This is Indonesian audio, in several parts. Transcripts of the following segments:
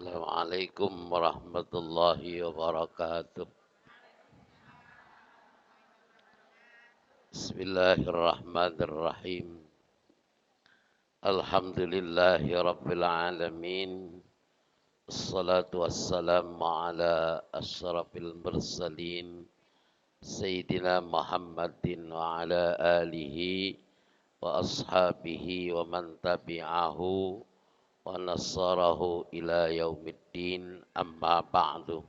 Assalamualaikum warahmatullahi wabarakatuh. Bismillahirrahmanirrahim. Alhamdulillahi rabbil alamin. Assalatu wassalamu ala asyrafil mursalin Sayyidina Muhammadin wa ala alihi wa ashabihi wa man tabi'ahu wa nasarahu ila yaumiddin, amma ba'du.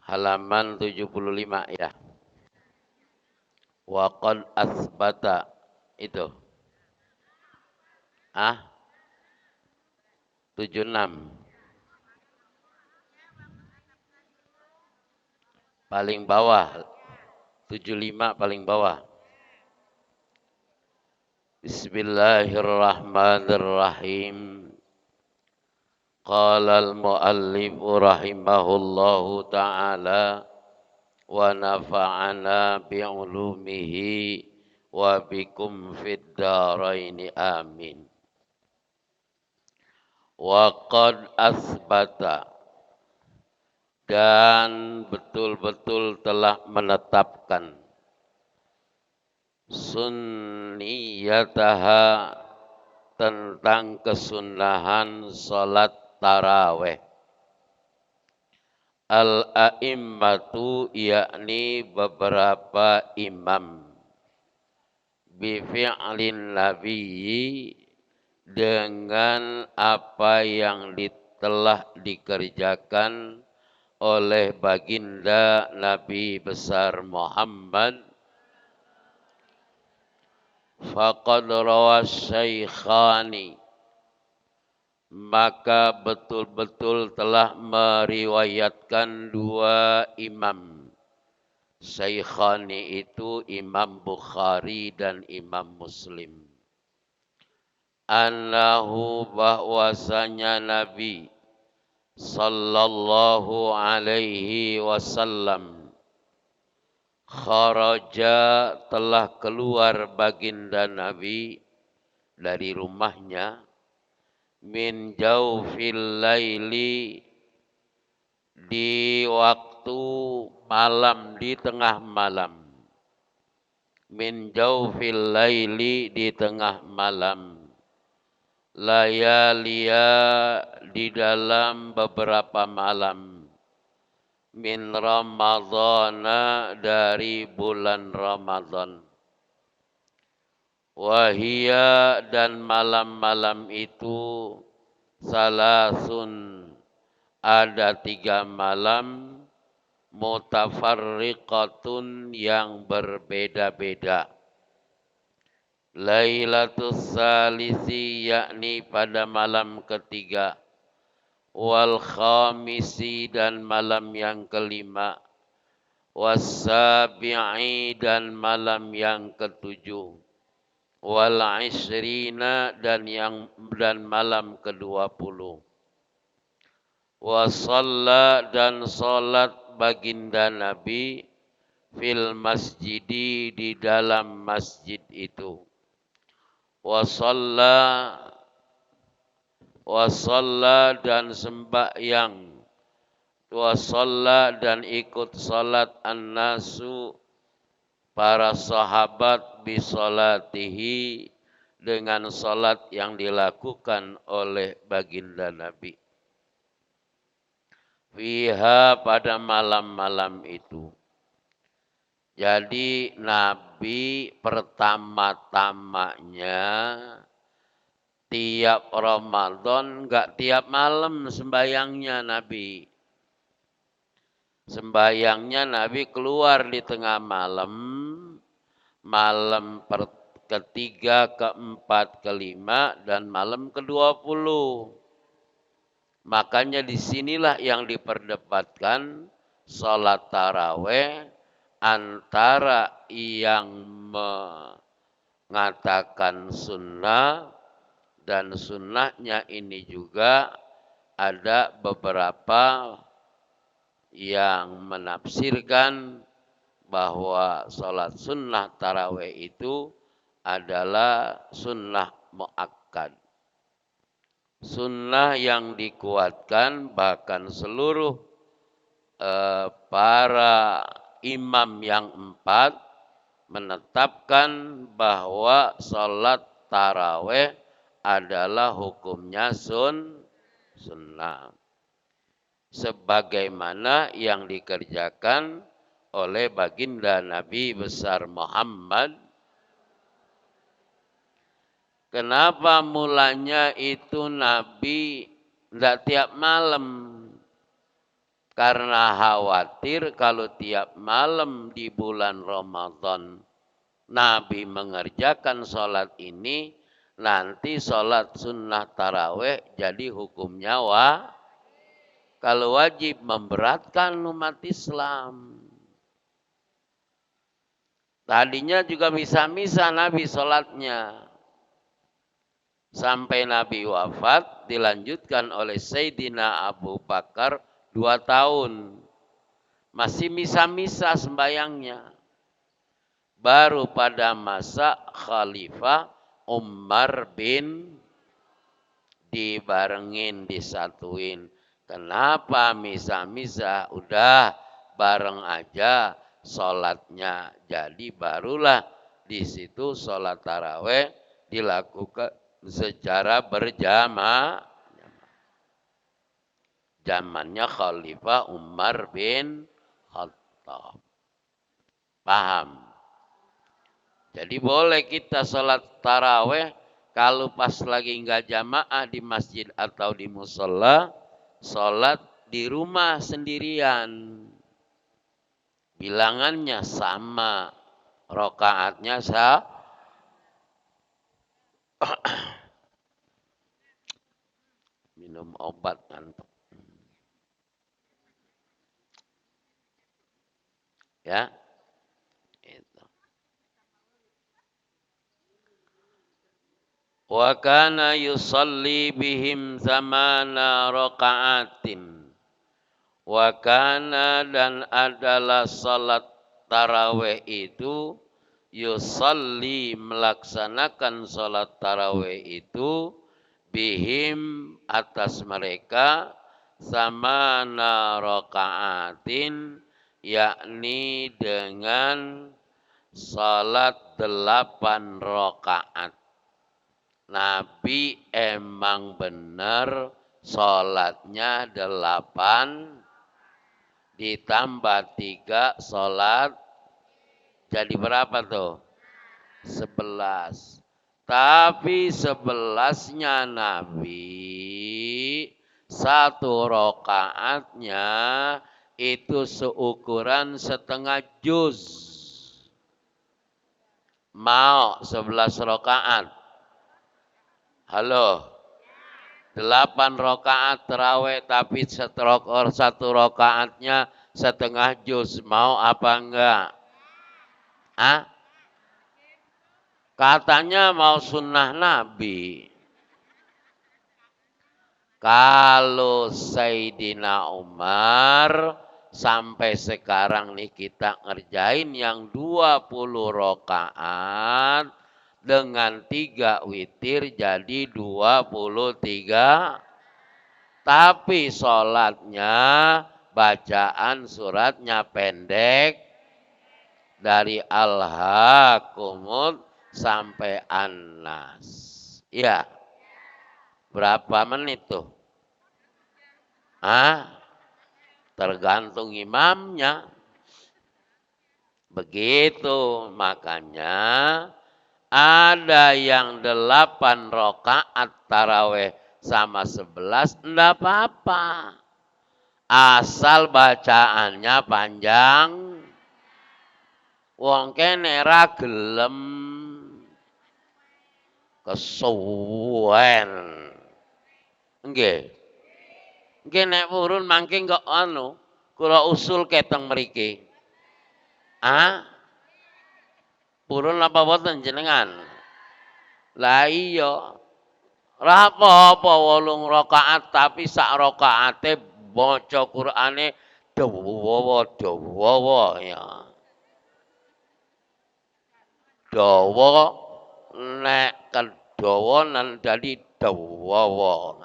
Halaman 75 ya. Wa qad asbata itu. 76. Paling bawah. 75 paling bawah. Bismillahirrahmanirrahim. Qala al-muallif rahimahullahu ta'ala wa nafa'ana bi'ulumihi wa bikum fid dharaini amin. Wa qad asbata, dan betul-betul telah menetapkan sunniyataha, tentang kesunahan salat taraweh. Al-a'immatu, yakni beberapa imam, bifi'lin nabiyyi, dengan apa yang telah dikerjakan oleh baginda Nabi besar Muhammad. Faqad rawas syaikhani, maka betul-betul telah meriwayatkan dua imam. Syaikhani itu Imam Bukhari dan Imam Muslim. Annahu, bahwasanya Nabi sallallahu alaihi wasallam, kharaja, telah keluar baginda Nabi dari rumahnya, min jaufil laili, di waktu malam, di tengah malam. Min jaufil laili, di tengah malam. Layalia, di dalam beberapa malam. Min Ramadhana, dari bulan Ramadan. Wahia, dan malam-malam itu, salasun, ada 3 malam, mutafarriqatun, yang berbeda-beda. Lailatus salisi, yakni pada malam ketiga. Wal khamisi, dan malam yang kelima. Wassabi'i, dan malam yang ketujuh. Wal ishrina, dan malam ke-20. Wa shalla, dan salat baginda Nabi, fil masjidi, di dalam masjid itu. Wa shalla, dan sembahyang. Wa shalla, dan ikut salat an-nasu, para sahabat, bisolatihi, dengan salat yang dilakukan oleh baginda Nabi. Fiha, pada malam-malam itu. Jadi Nabi pertama-tamanya tiap Ramadan, enggak tiap malam sembayangnya Nabi. Sembayangnya Nabi keluar di tengah malam, malam ketiga, keempat, kelima, dan malam ke-20. Makanya disinilah yang diperdebatkan salat taraweh, antara yang mengatakan sunnah, dan sunnahnya ini juga ada beberapa yang menafsirkan bahwa salat sunnah taraweh itu adalah sunnah muakkad. Sunnah yang dikuatkan bahkan seluruh para imam yang 4 menetapkan bahwa sholat taraweh adalah hukumnya sunnah. Sebagaimana yang dikerjakan oleh baginda Nabi besar Muhammad. Kenapa mulanya itu Nabi tidak tiap malam? Karena khawatir kalau tiap malam di bulan Ramadan Nabi mengerjakan sholat ini, nanti sholat sunnah taraweh jadi hukumnya kalau wajib memberatkan umat Islam. Tadinya juga misa-misa Nabi sholatnya. Sampai Nabi wafat dilanjutkan oleh Sayyidina Abu Bakar 2 tahun. Masih misa-misa sembayangnya. Baru pada masa Khalifah Umar bin dibarengin, disatuin. Kenapa misa-misa? Udah bareng aja sholatnya. Jadi barulah di situ sholat taraweh dilakukan secara berjamaah. Zamannya Khalifah Umar bin Khattab. Paham? Jadi boleh kita sholat taraweh kalau pas lagi nggak jamaah di masjid atau di musola, sholat di rumah sendirian. Bilangannya sama, rokaatnya minum obat ngantuk. Ya, itu. Wa kana yusalli bihim zamana raka'atin. Wa kana dan adalah salat tarawih itu yusalli melaksanakan salat tarawih itu bihim atas mereka zamana raka'atin, yakni dengan salat 8 rakaat. Nabi emang benar sholatnya 8 ditambah 3 sholat jadi berapa tuh? 11. Tapi 11-nya Nabi 1 rakaatnya itu seukuran setengah juz. Mau 11 rakaat? Halo, 8 rakaat tarawih tapi 1 rakaatnya setengah juz. Mau apa enggak? Katanya mau sunnah Nabi. Kalau Sayyidina Umar sampai sekarang nih kita ngerjain yang 20 rakaat dengan 3 witir jadi 23. Tapi sholatnya bacaan suratnya pendek dari Al-Hakumut sampai An-Nas. Ya. Berapa menit tuh? Tergantung imamnya. Begitu makanya ada yang 8 rakaat taraweh sama 11 enggak apa-apa. Asal bacaannya panjang. Wong kene ra gelem kesuwen. Nggih. Nggih nek purun mangke kok kula usul keteng mriki. Purun apa boten jenengan? Lah iya. Ra apa-apa 8 rakaat tapi sak rakaate maca Qur'ane dawa ya. Dawa nek kedawanan dadi dawa.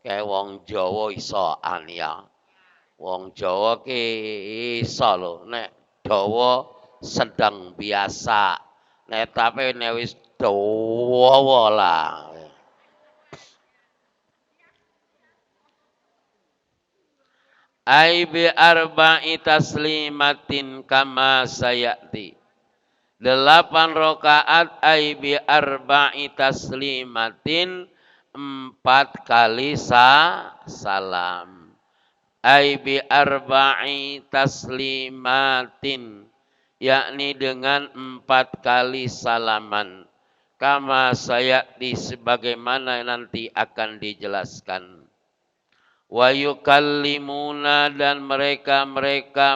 Kayak wong Jawa isoan ya. Wong Jawa ki iso lho nek dawa sedang biasa. Nek tapi nek wis dawa lah. Ai bi arba'i taslimatin kama sayati. 8 rakaat ai bi arba'i taslimatin 4 kali salam. Ai bi arba'i taslimatin yakni dengan 4 kali salaman. Kama sayati sebagaimana nanti akan dijelaskan. Wa yukallimuna dan mereka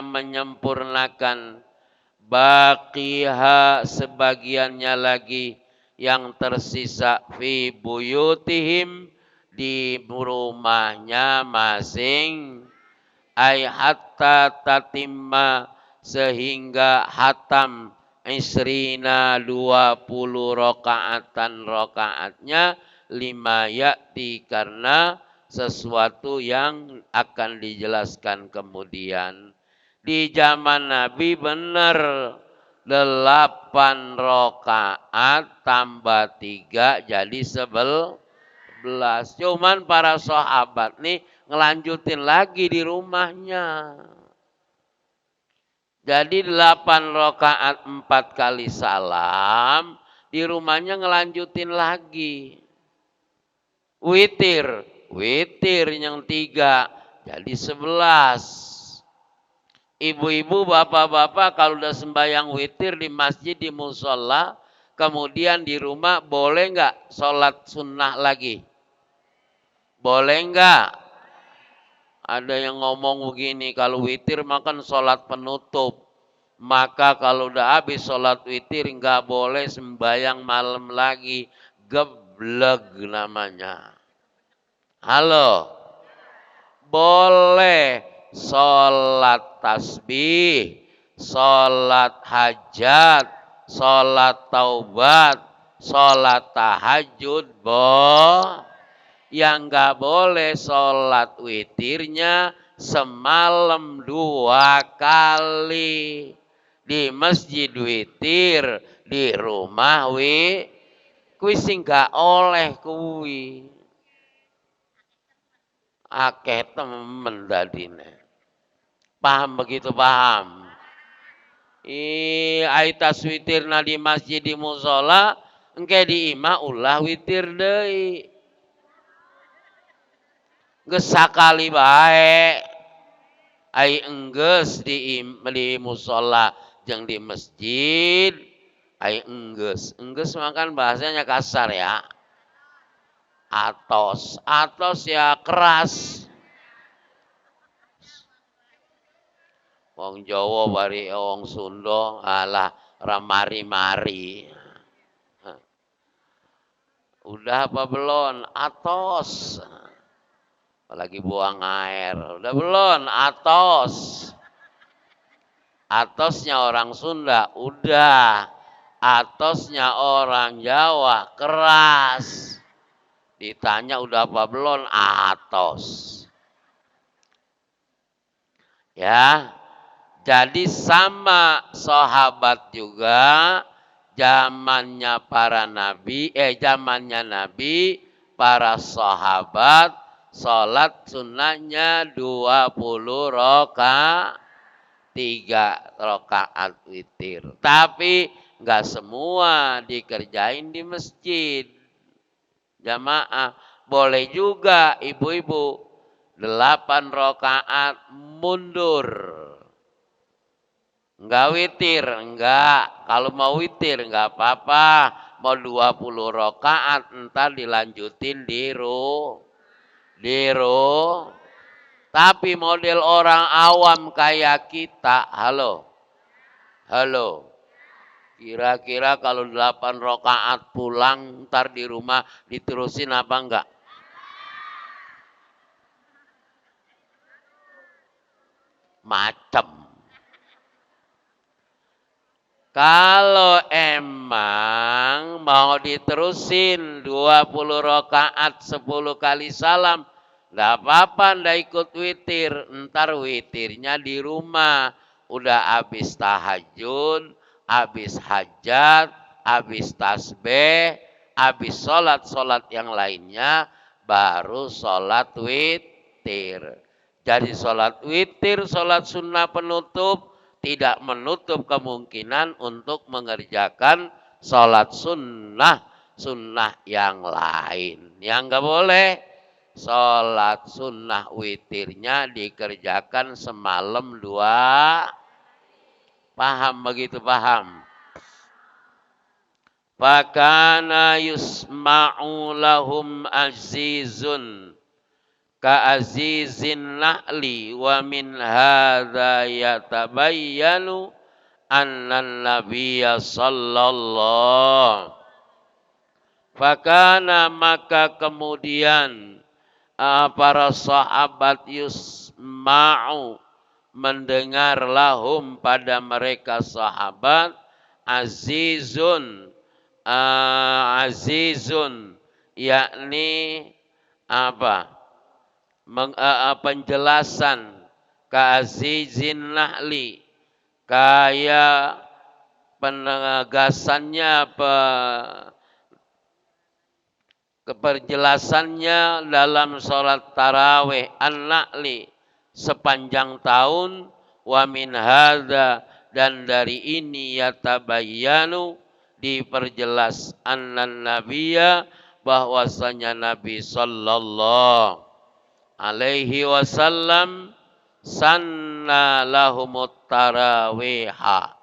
menyempurnakan baqiha sebagiannya lagi yang tersisa fi buyutihim di rumahnya masing ay hatta tatimma sehingga hatam isrina 20 rakaatnya lima yakti karena sesuatu yang akan dijelaskan kemudian. Di zaman Nabi benar 8 rakaat tambah 3 jadi 11. Cuman para sahabat nih ngelanjutin lagi di rumahnya. Jadi 8 rakaat 4 kali salam di rumahnya ngelanjutin lagi. Witir yang 3 jadi 11. Ibu-ibu, bapak-bapak kalau udah sembahyang witir di masjid, di musola, kemudian di rumah boleh nggak sholat sunnah lagi? Boleh nggak? Ada yang ngomong begini, kalau witir makan sholat penutup. Maka kalau udah habis sholat witir nggak boleh sembahyang malam lagi. Gebleg namanya. Halo? Boleh sholat tasbih, sholat hajat, sholat taubat, sholat tahajud, yang nggak boleh sholat witirnya semalam 2 kali. Di masjid witir, di rumah kuwi sing nggak oleh kuwi. Akeh temen dadine. Paham begitu paham? Aitas witirna di masjid di musola, engke di imah ulah witir deui. Geus sakali bae. Ai enggeus di musola jeung di masjid, ai enggeus. Enggeus makan bahasanya kasar ya. Atos ya keras. Wong Jawa bari wong Sunda alah ramari-mari. Udah apa belum? Atos. Apalagi buang air. Udah belum? Atos. Atosnya orang Sunda udah. Atosnya orang Jawa keras. Ditanya udah apa belum? Atos. Ya. Jadi sama sahabat juga zamannya Nabi para sahabat sholat sunnahnya 20 rakaat 3 rakaat witir. Tapi nggak semua dikerjain di masjid. Jamaah boleh juga ibu-ibu 8 rakaat mundur. Enggak witir, enggak. Kalau mau witir enggak apa-apa. Mau 20 rakaat entar dilanjutin di Tapi model orang awam kayak kita, halo. Kira-kira kalau 8 rakaat pulang ntar di rumah diterusin apa enggak? Macem. Kalau emang mau diterusin 20 rakaat 10 kali salam, nggak apa-apa ndak ikut witir. Ntar witirnya di rumah. Udah habis tahajud, habis hajat, habis tasbih, habis sholat yang lainnya, baru sholat witir. Jadi sholat witir, sholat sunnah penutup, tidak menutup kemungkinan untuk mengerjakan sholat sunnah yang lain. Yang nggak boleh, sholat sunnah witirnya dikerjakan semalam 2. Paham begitu, paham? Fakana yusma'u lahum azizun ka'azizin na'li wa min hadza yatabayyanu anna nabiyya sallallahu. Fakana maka kemudian para sahabat yusma'u mendengar lahum pada mereka sahabat azizun azizun yakni apa? Penjelasan ka'azizin nahli kayak penegasannya keperjelasannya dalam sholat tarawih an-na'li sepanjang tahun, wa min hadza dan dari ini yatabayyanu diperjelas annan nabiyya bahwasanya Nabi sallallahu alaihi wasallam sanna lahumut tarawiha.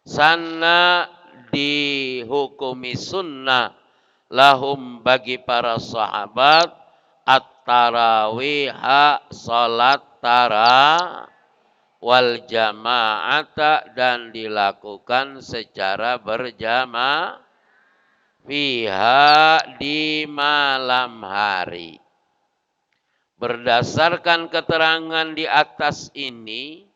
Sanna dihukumi sunnah lahum bagi para sahabat at-tarawiha salat wal jama'ata dan dilakukan secara berjamaah fiha di malam hari. Berdasarkan keterangan di atas ini,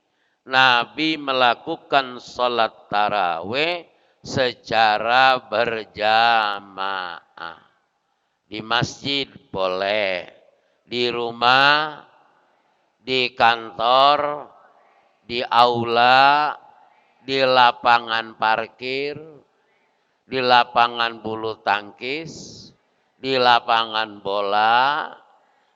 Nabi melakukan salat tarawih secara berjamaah. Di masjid boleh, di rumah, di kantor, di aula, di lapangan parkir, di lapangan bulu tangkis, di lapangan bola.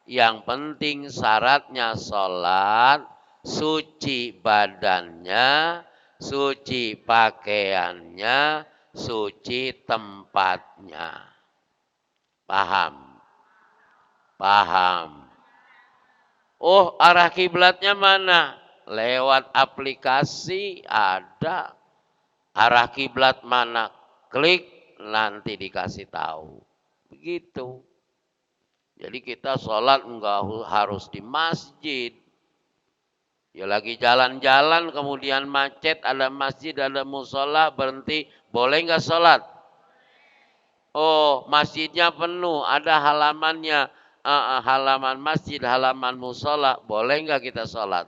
Yang penting syaratnya sholat, suci badannya, suci pakaiannya, suci tempatnya. Paham? Paham. Oh, arah kiblatnya mana? Lewat aplikasi ada. Arah kiblat mana? Klik, nanti dikasih tahu. Begitu. Jadi kita sholat enggak harus di masjid. Ya lagi jalan-jalan kemudian macet, ada masjid, ada musola, berhenti. Boleh enggak sholat? Oh, masjidnya penuh, ada halamannya, halaman masjid, halaman musola, boleh enggak kita sholat?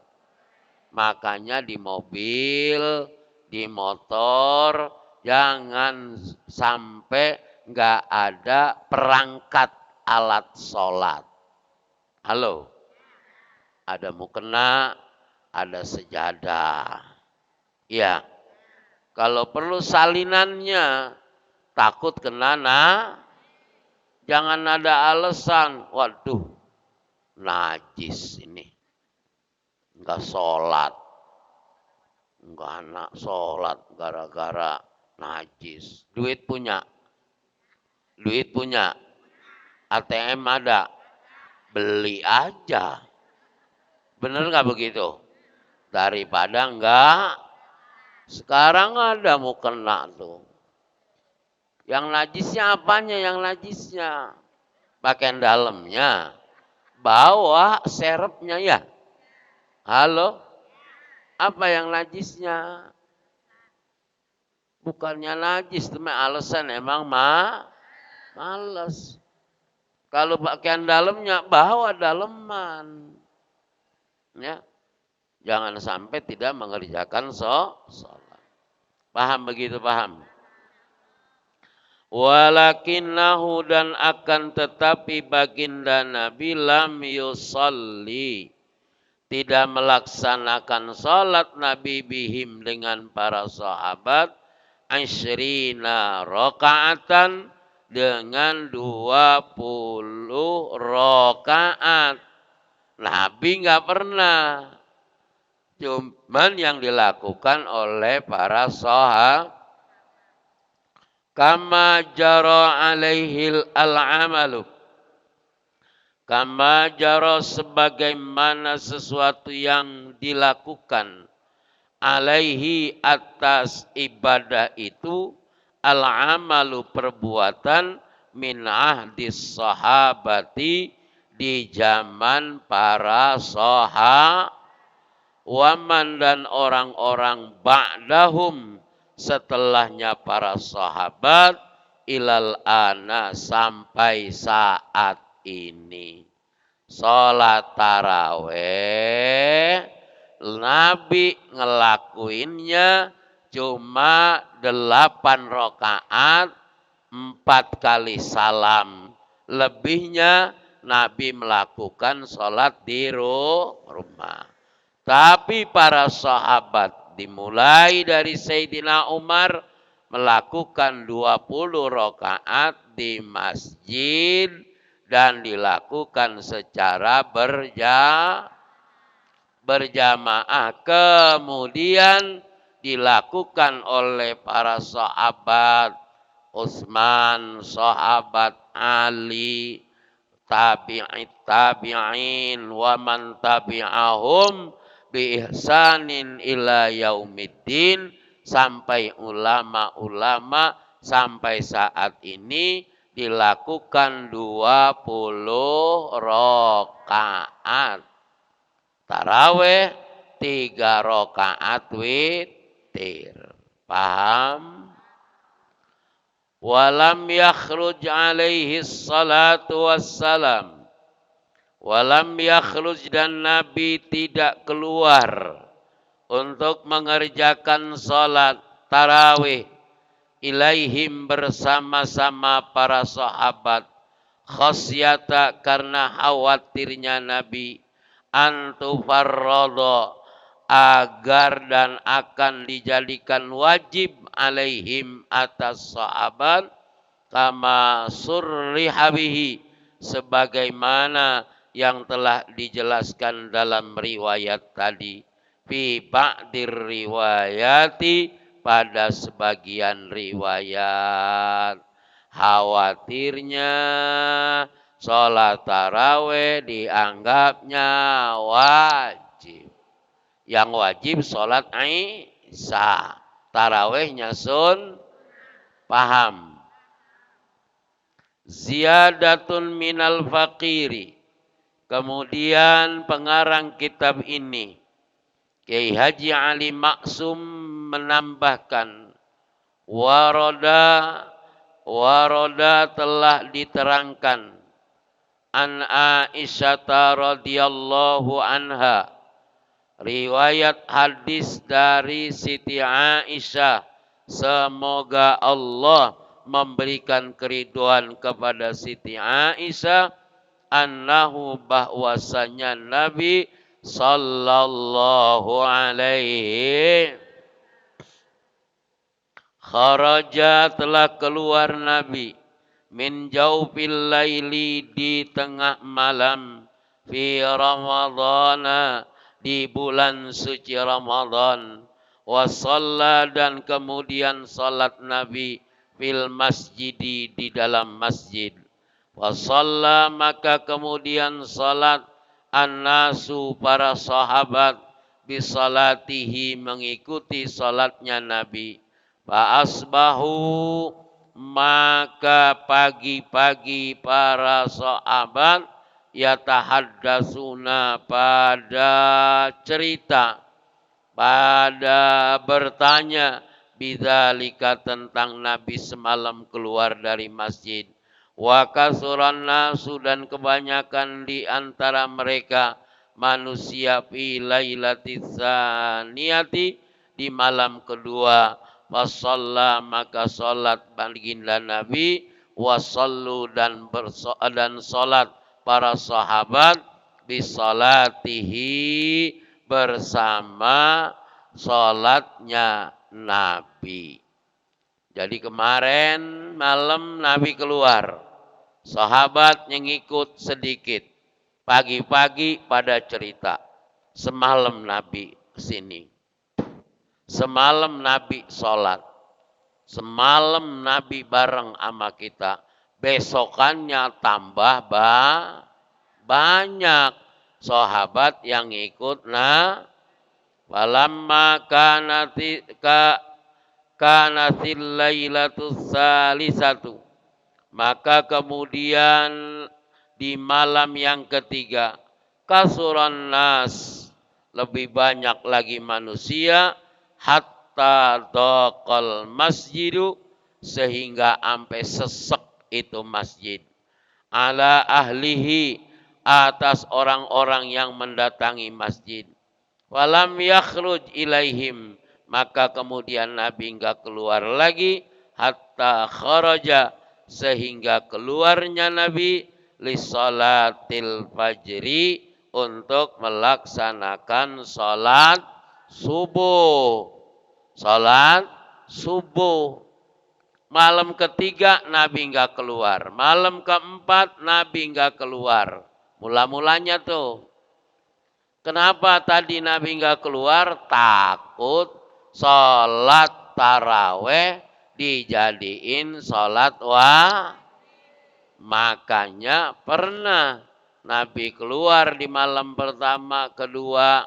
Makanya di mobil, di motor, jangan sampai enggak ada perangkat alat sholat. Halo, ada mukena, ada sejadah. Ya, kalau perlu salinannya, takut kena jangan ada alasan, waduh, najis ini, enggak sholat, enggak anak sholat gara-gara najis. Duit punya, ATM ada, beli aja, bener nggak begitu? Daripada enggak, sekarang ada mukena tuh. Yang najisnya apanya? Yang najisnya pakaian dalamnya, bawa serepnya ya. Halo, apa yang najisnya? Bukannya najis, itu alasan emang males. Kalau pakaian dalamnya bawa daleman, ya, jangan sampai tidak mengerjakan sholat. Paham begitu? Paham? Walakinnahu dan akan tetapi baginda Nabi lam yusalli, tidak melaksanakan salat Nabi bihim dengan para sahabat asyrina rakaatan dengan 20 rakaat. Nabi nggak pernah. Cuman yang dilakukan oleh para sahabat. Kama jara alaihil al-amalu. Kama jara sebagaimana sesuatu yang dilakukan. Alaihi atas ibadah itu. Al-amalu perbuatan min ahdis sahabati di zaman para sahabat. Waman dan orang-orang ba'dahum setelahnya para sahabat ilal ana sampai saat ini. Salat taraweh Nabi ngelakuinnya cuma 8 rakaat 4 kali salam. Lebihnya Nabi melakukan salat di rumah. Tapi para sahabat dimulai dari Sayyidina Umar melakukan 20 rakaat di masjid dan dilakukan secara berjamaah. Kemudian dilakukan oleh para sahabat Utsman, sahabat Ali, tabi'in wa man tabi'ahum bi ihsanin ila yaumiddin, sampai ulama-ulama sampai saat ini dilakukan 20 rakaat taraweh, 3 rakaat witir. Paham? Walam yakhruj alaihi salatu wassalam. Walam yakhruj dan Nabi tidak keluar untuk mengerjakan salat tarawih ilaihim bersama-sama para sahabat. Khasyata karena khawatirnya Nabi antufarrodo agar dan akan dijadikan wajib alaihim atas sahabat kama surrihabihi sebagaimana yang telah dijelaskan dalam riwayat tadi. Fi ba'dir riwayati pada sebagian riwayat. Khawatirnya sholat taraweh dianggapnya wajib. Yang wajib sholat Isya. Tarawehnya sun. Paham? Ziyadatun minal faqiri. Kemudian pengarang kitab ini, Kiai Haji Ali Maksum menambahkan, waroda telah diterangkan, an Aisyah radhiyallahu anha, riwayat hadis dari Siti Aisyah, semoga Allah memberikan keriduan kepada Siti Aisyah, annahu bahwasanya Nabi sallallahu alaihi kharaja telah keluar Nabi min jaufil laili di tengah malam fi Ramadhana di bulan suci Ramadan wa shalla dan kemudian salat Nabi fil masjidi di dalam masjid. Wasalla maka kemudian salat an-nasu para sahabat bisalatihi mengikuti salatnya Nabi. Fa'asbahu maka pagi-pagi para sahabat yatahaddatsuna pada cerita, pada bertanya bidzalika tentang Nabi semalam keluar dari masjid. Wa kasuran nasu dan kebanyakan di antara mereka manusia fi lailatis saniyati di malam kedua Fasalla maka salat baginda Nabi, wasallu dan salat para sahabat bisalatihi bersama salatnya Nabi. Jadi kemarin malam Nabi keluar, sahabat yang ikut sedikit. Pagi-pagi pada cerita, semalam Nabi sini. Semalam Nabi sholat. Semalam Nabi bareng sama kita. Besokannya tambah banyak sahabat yang ikut. Nah, walamma kanatil lailatus salisatu. Maka kemudian di malam yang ketiga, kasuran nas, lebih banyak lagi manusia, hatta daqal masjidu, sehingga sampai sesek itu masjid. Ala ahlihi, atas orang-orang yang mendatangi masjid. Walam yakhruj ilaihim, maka kemudian Nabi enggak keluar lagi, hatta kharaja, sehingga keluarnya Nabi li salatil fajri, untuk melaksanakan salat subuh. Salat subuh. Malam ketiga Nabi enggak keluar. Malam keempat Nabi enggak keluar. Mula-mulanya tuh. Kenapa tadi Nabi enggak keluar? Takut salat taraweh dijadiin salat makanya pernah Nabi keluar di malam pertama, kedua,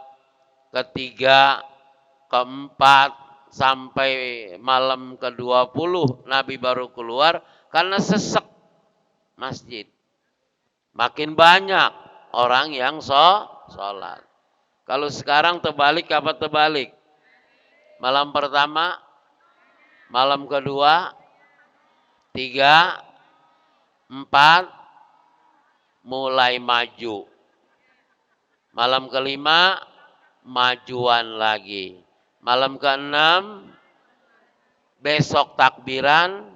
ketiga, keempat, sampai malam ke-20 Nabi baru keluar karena sesek masjid. Makin banyak orang yang sholat. Kalau sekarang terbalik apa terbalik? Malam pertama, malam kedua, 3, 4, mulai maju. Malam kelima, majuan lagi. Malam keenam, besok takbiran,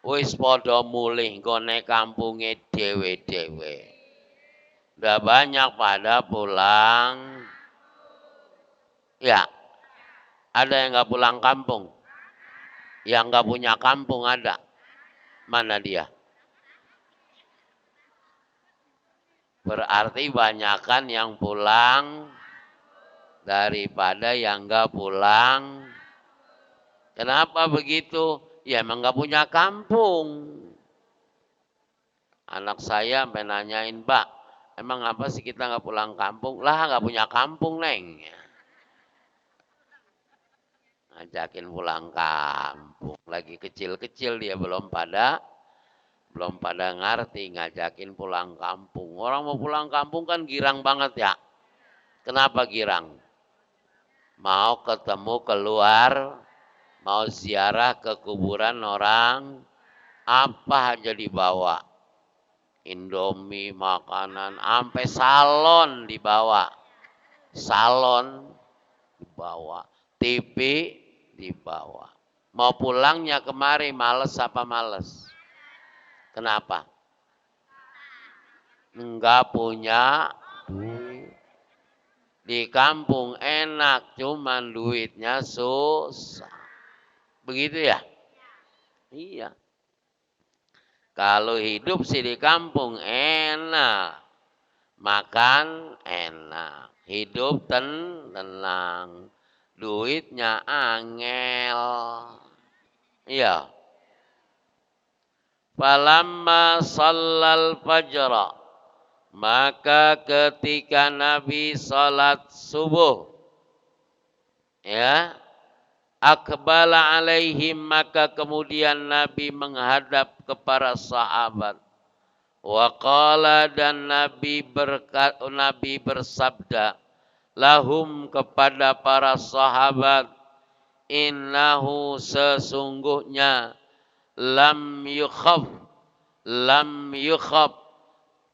wis podo mulih gone kampunge dewe-dewe. Udah banyak pada pulang. Ya, ada yang nggak pulang kampung. Yang nggak punya kampung ada. Mana dia? Berarti banyakan yang pulang daripada yang nggak pulang. Kenapa begitu? Ya emang nggak punya kampung. Anak saya sampai nanyain, Pak, emang apa sih kita nggak pulang kampung? Lah nggak punya kampung, Neng. Ngajakin pulang kampung. Lagi kecil-kecil dia belum pada ngerti, ngajakin pulang kampung. Orang mau pulang kampung kan girang banget ya. Kenapa girang? Mau ketemu keluar, mau ziarah ke kuburan orang, apa aja dibawa. Indomie, makanan, sampai salon dibawa. Salon dibawa, TV dibawa. Mau pulangnya kemari, males apa males? Kenapa? Enggak punya duit. Di kampung enak, cuman duitnya susah. Begitu ya? Iya. Kalau hidup sih di kampung enak. Makan enak. Hidup tenang. Duitnya angel. Iya. Falamma sallal fajra, maka ketika Nabi salat subuh, ya, akbala alaihim, maka kemudian Nabi menghadap kepada sahabat. Wa qala, dan Nabi bersabda, lahum, kepada para sahabat, innahu, sesungguhnya, lam yukhaf,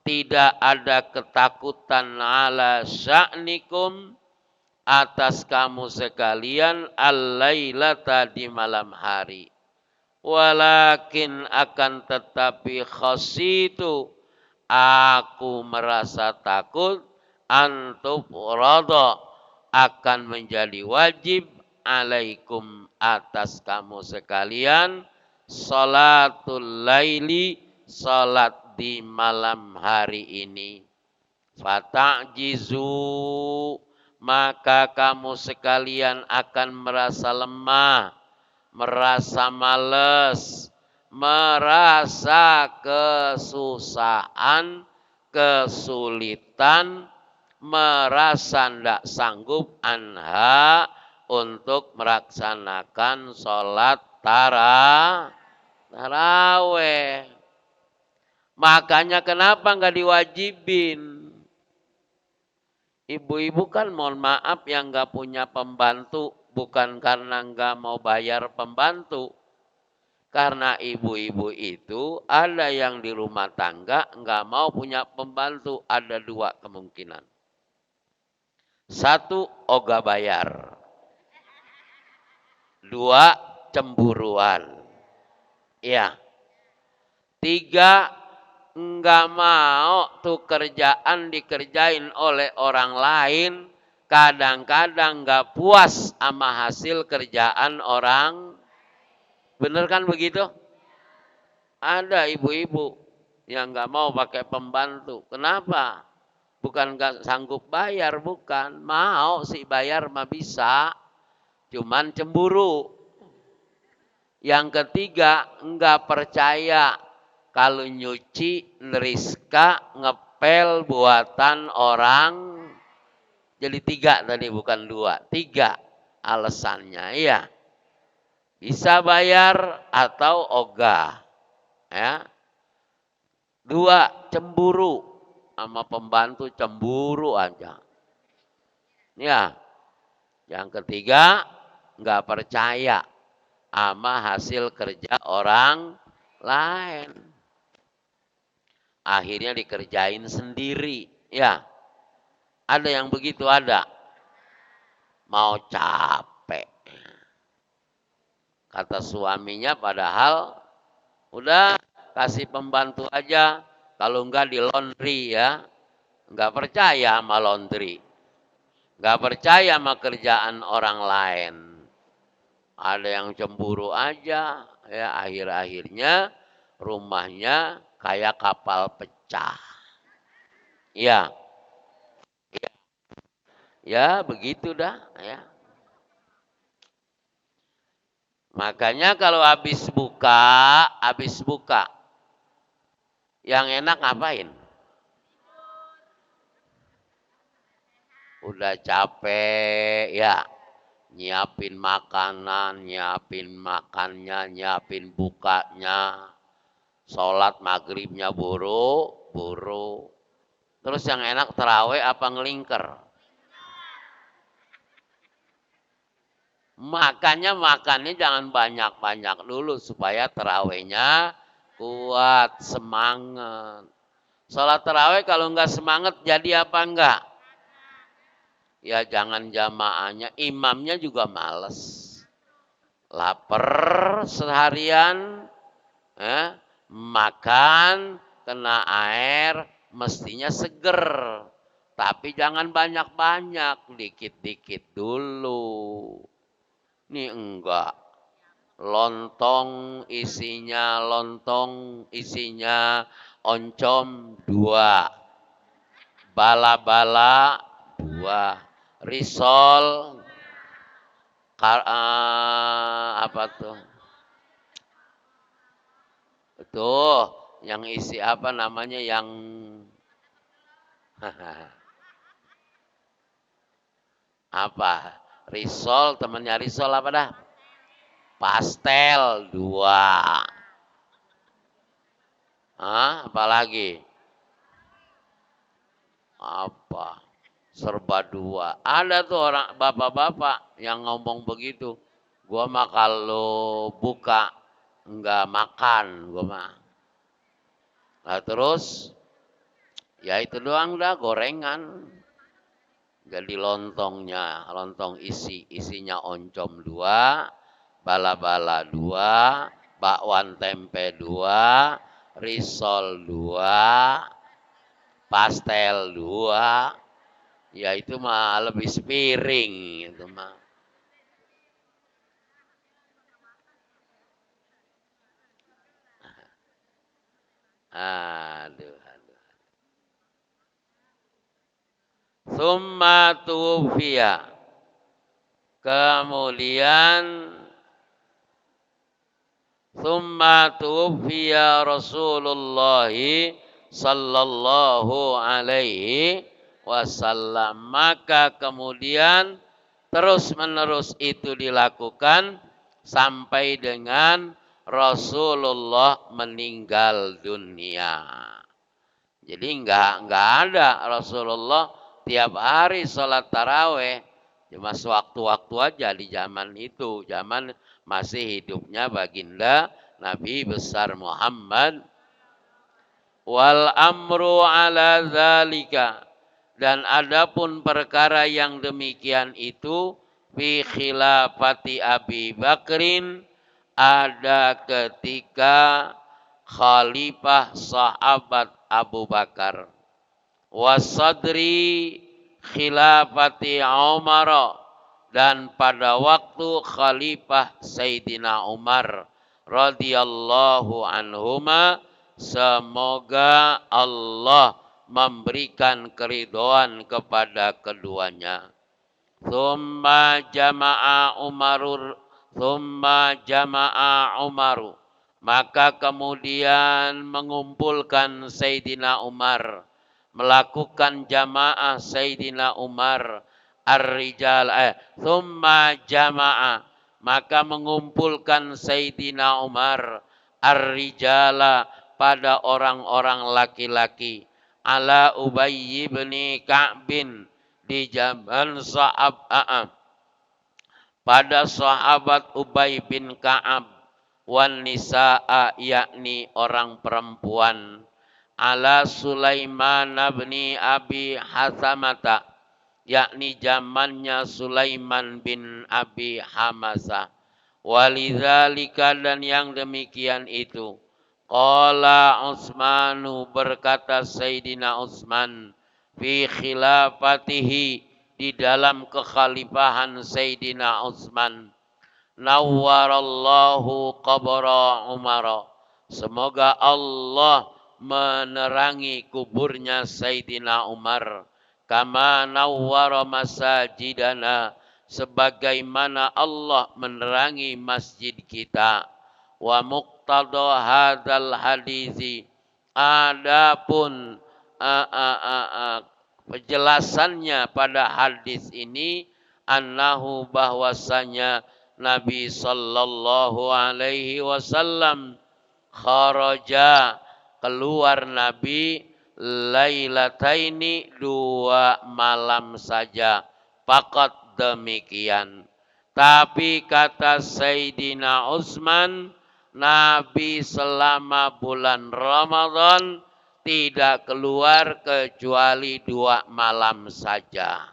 tidak ada ketakutan ala sya'nikum, atas kamu sekalian al-lailata di malam hari. Walakin akan tetapi khasitu aku merasa takut antub rada akan menjadi wajib alaikum atas kamu sekalian salatul laili salat di malam hari ini. Fata'jizu maka kamu sekalian akan merasa lemah, merasa males, merasa kesusahan, kesulitan, merasa tidak sanggup anha untuk melaksanakan sholat taraweh. Makanya kenapa nggak diwajibin? Ibu-ibu kan mohon maaf yang nggak punya pembantu bukan karena nggak mau bayar pembantu. Karena ibu-ibu itu ada yang di rumah tangga nggak mau punya pembantu. Ada dua kemungkinan. Satu, ogah bayar. Dua, cemburuan. Ya. Tiga, nggak mau tuh kerjaan dikerjain oleh orang lain. Kadang-kadang nggak puas sama hasil kerjaan orang. Bener kan begitu? Ada ibu-ibu yang nggak mau pakai pembantu. Kenapa? Bukan nggak sanggup bayar, bukan. Mau sih bayar mah bisa. Cuman cemburu. Yang ketiga, nggak percaya kalau nyuci, neriska, ngepel buatan orang. Jadi tiga tadi bukan dua. Tiga alasannya. Iya. Bisa bayar atau ogah. Ya. Dua, cemburu. Sama pembantu cemburu aja. Ya. Yang ketiga, nggak percaya sama hasil kerja orang lain. Akhirnya dikerjain sendiri. Ya. Ada yang begitu, ada. Mau capek. Kata suaminya padahal udah kasih pembantu aja. Kalau enggak di laundry ya. Enggak percaya sama laundry. Enggak percaya sama kerjaan orang lain. Ada yang cemburu aja. Ya akhir-akhirnya rumahnya kayak kapal pecah. Ya. Ya, ya begitu dah. Ya. Makanya kalau habis buka, yang enak ngapain? Udah capek ya, nyiapin makanan, nyiapin makannya, nyiapin bukanya, sholat maghribnya buru. Terus yang enak terawih apa ngelingker? Makannya jangan banyak-banyak dulu supaya terawihnya kuat, semangat. Sholat terawih kalau enggak semangat jadi apa enggak? Ya jangan jamaahnya, imamnya juga males. Lapar seharian, makan, kena air, mestinya seger. Tapi jangan banyak-banyak, dikit-dikit dulu. Ini enggak. Lontong isinya oncom 2. Bala-bala 2. Risol apa tuh? Tuh, yang isi apa namanya yang apa? Risol, temannya risol apa dah? Pastel 2. Apalagi? Apa? Serba 2. Ada tuh orang bapak-bapak yang ngomong begitu. Gua mah kalau buka enggak makan, gua mah. Nah terus ya itu doang dah gorengan. Jadi lontong isinya oncom 2, bala-bala 2, bakwan tempe 2, risol 2, pastel 2. Ya itu mah lebih sepiring itu mah. Aduh. Summa tuwfiya. Kemudian summa tuwfiya Rasulullah sallallahu alaihi wasallam. Maka kemudian terus-menerus itu dilakukan sampai dengan Rasulullah meninggal dunia. Jadi enggak ada Rasulullah tiap hari sholat taraweh. Cuma sewaktu-waktu aja di zaman itu. Zaman masih hidupnya baginda Nabi besar Muhammad. Wal amru ala zalika. Dan adapun perkara yang demikian itu fi khilafati Abi Bakrin, ada ketika khalifah sahabat Abu Bakar. Wasadri khilafati Umar, dan pada waktu khalifah Sayyidina Umar radhiyallahu anhuma, semoga Allah memberikan keridhaan kepada keduanya. Thumma jama'a Umaru, maka kemudian mengumpulkan Sayyidina Umar, melakukan jamaah Sayyidina Umar ar-rijal. Thumma jama'a, maka mengumpulkan Sayyidina Umar ar-rijala, pada orang-orang laki-laki, ala Ubay bin Ka'bin, di zaman pada sahabat Ubay bin Ka'ab, wan nisa'a, yakni orang perempuan, ala Sulaiman bin Abi Hasamata, yakni zamannya Sulaiman bin Abi Hamzah. Walidzalika, dan yang demikian itu, qala Utsmanu, berkata Sayyidina Utsman, fi khilafatihi, di dalam kekhalifahan Sayyidina Utsman, nawwarallahu qabra Umar, semoga Allah menerangi kuburnya Sayyidina Umar, kama nawwara masajidana, sebagaimana Allah menerangi masjid kita. Wa muqtada hadzal hadisi, adapun penjelasannya pada hadis ini, annahu, bahwasanya Nabi sallallahu alaihi wasallam kharaja, keluar Nabi, lailataini, 2 malam saja, faqat, demikian. Tapi kata Sayyidina Utsman, Nabi selama bulan Ramadan tidak keluar kecuali 2 malam saja.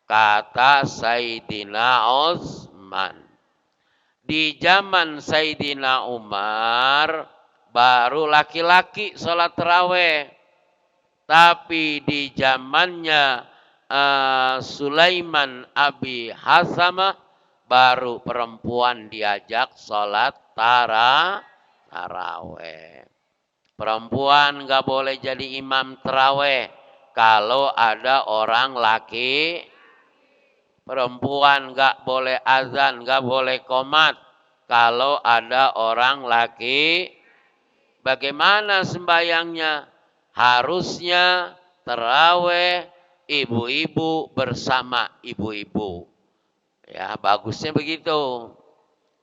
Kata Sayyidina Utsman. Di zaman Sayyidina Umar baru laki-laki sholat taraweh. Tapi di zamannya Sulaiman Abi Hasamah, baru perempuan diajak sholat taraweh. Perempuan nggak boleh jadi imam taraweh kalau ada orang laki. Perempuan nggak boleh azan, nggak boleh qomat kalau ada orang laki. Bagaimana sembayangnya? Harusnya taraweh ibu-ibu bersama ibu-ibu. Ya, bagusnya begitu.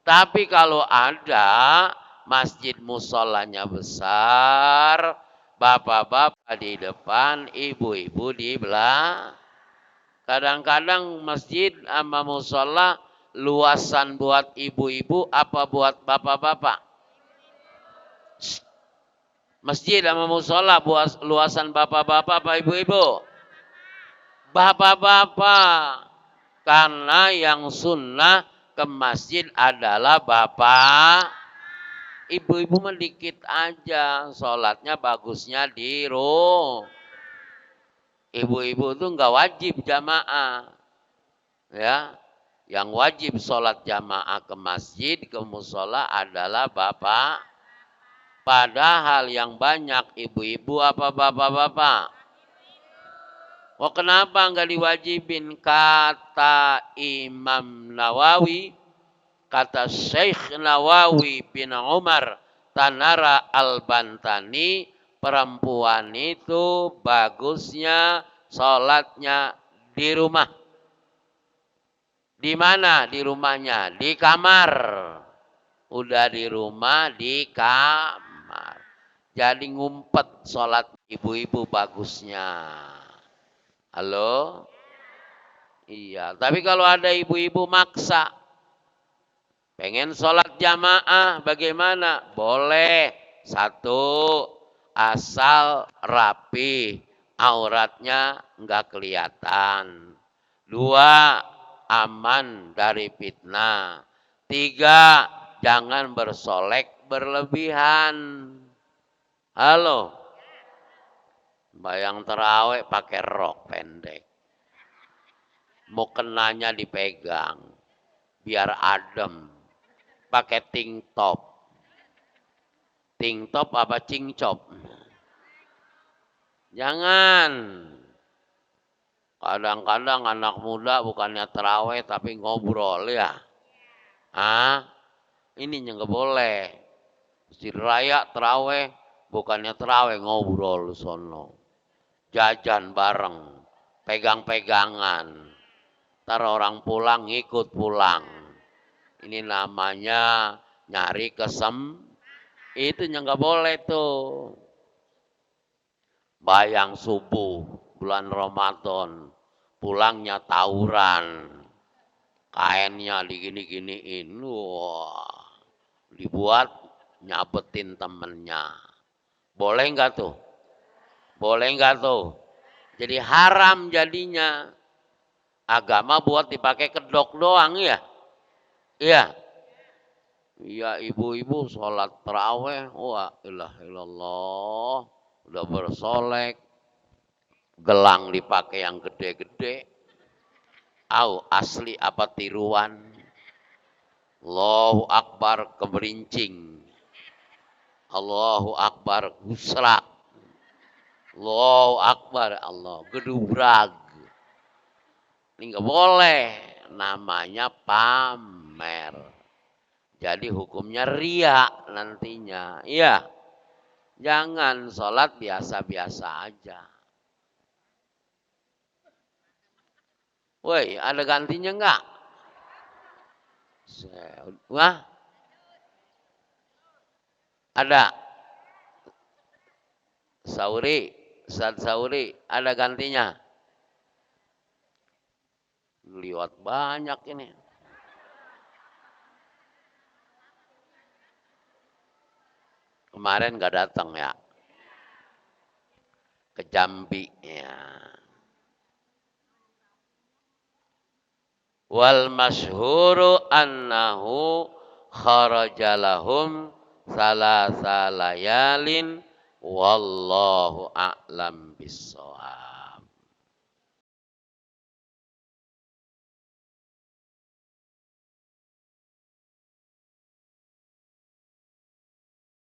Tapi kalau ada masjid musholanya besar, bapak-bapak di depan, ibu-ibu di belakang. Kadang-kadang masjid sama mushola luasan buat ibu-ibu apa buat bapak-bapak? Masjid sama mushola buat luasan bapak-bapak apa ibu-ibu? bapak-bapak. Karena yang sunnah ke masjid adalah bapak. Ibu-ibu mah dikit aja, sholatnya bagusnya di rumah. Ibu-ibu tuh nggak wajib jamaah. Ya, yang wajib sholat jamaah ke masjid, ke musola adalah bapak. Padahal yang banyak ibu-ibu apa bapak-bapak? Oh kenapa nggak diwajibin? Kata Imam Nawawi, kata Syekh Nawawi bin Umar Tanara Al-Bantani, perempuan itu bagusnya sholatnya di rumah. Di mana? Di rumahnya, di kamar. Udah di rumah, di kamar. Jadi ngumpet sholat ibu-ibu bagusnya. Halo? Iya, tapi kalau ada ibu-ibu maksa, pengen sholat jamaah bagaimana? Boleh. Satu, asal rapi, auratnya enggak kelihatan. Dua, aman dari fitnah. Tiga, jangan bersolek berlebihan. Halo? Bayang terawih pakai rok pendek. Mau kenanya dipegang. Biar adem. Pakai ting top. Ting top apa cingcop? Jangan. Kadang-kadang anak muda bukannya terawih tapi ngobrol ya. Ini nggak boleh. Masjid Raya terawih bukannya terawih ngobrol sono. Jajan bareng, pegang-pegangan. Ntar orang pulang ikut pulang. Ini namanya nyari itu nggak boleh tuh. Bayang subuh bulan Ramadan, pulangnya tawuran, kainnya digini-giniin, wah, dibuat nyabetin temennya. Boleh nggak tuh? Boleh nggak tuh? Jadi haram jadinya. Agama buat dipakai kedok doang ya? Iya. Iya ibu-ibu sholat taraweh. Wah ilah ilallah. Udah bersolek. Gelang dipakai yang gede-gede. Asli apa tiruan. Allahu Akbar kemerincing. Allahu Akbar gusrak. Allahu Akbar, Allah gedubrag. Ini nggak boleh, namanya pamer. Jadi hukumnya ria nantinya. Iya, jangan sholat biasa-biasa aja. Woi, ada gantinya nggak? Wah, ada. Ustaz Sauri, ada gantinya. Liwat banyak ini. Kemarin gak datang ya. Ke Jambi ya. Wal masyhuru annahu kharajalahum salasa layalin wallahu a'lam bissawab.